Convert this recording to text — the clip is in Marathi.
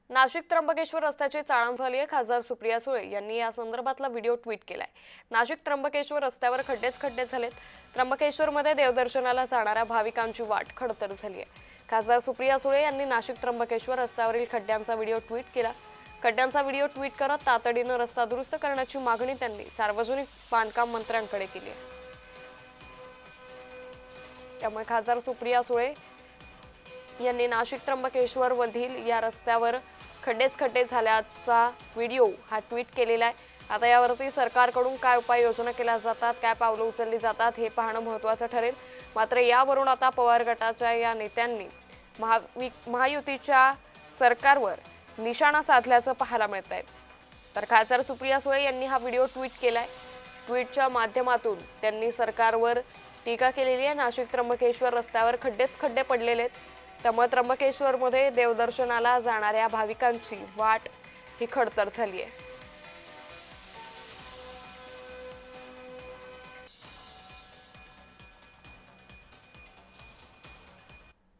नाशिक त्र्यंबकेश्वर रस्त्याची चाळण झाली आहे। खासदार सुप्रिया सुळे यांनी या संदर्भातला व्हिडिओ ट्विट केलाय। नाशिक त्र्यंबकेश्वर रस्त्यावर खड्डेच झालेत। त्र्यंबकेश्वरमध्ये देवदर्शनाला जाणाऱ्या भाविकांची वाट खडतर झाली आहे। खासदार सुप्रिया सुळे यांनी नाशिक त्र्यंबकेश्वर रस्त्यावरील खड्ड्यांचा व्हिडिओ ट्विट केला। खड्ड्यांचा व्हिडिओ ट्विट करत तातडीने रस्ता दुरुस्त करण्याची मागणी त्यांनी सार्वजनिक बांधकाम मंत्र्यांकडे केली आहे। त्यामुळे खासदार सुप्रिया सुळे यांनी नाशिक त्र्यंबकेश्वर मधील या रस्त्यावर खड्डे झाल्याचा व्हिडिओ हा ट्विट केलेला आहे। आता यावरती सरकारकडून काय उपाययोजना केल्या जातात, काय पावलं उचलली जातात हे पाहणं महत्त्वाचं ठरेल। मात्र यावरून आता पवार गटाच्या या नेत्यांनी महायुतीच्या सरकारवर निशाणा साधल्याचं पाहायला मिळत आहे। तर खासदार सुप्रिया सुळे यांनी हा व्हिडिओ ट्विट केलाय। ट्विटच्या माध्यमातून त्यांनी सरकारवर टीका केलेली आहे। नाशिक त्र्यंबकेश्वर रस्त्यावर खड्डे पडलेले आहेत। त्यामुळे त्र्यंबकेश्वरमध्ये देवदर्शनाला जाणाऱ्या भाविकांची वाट ही खडतर झाली आहे।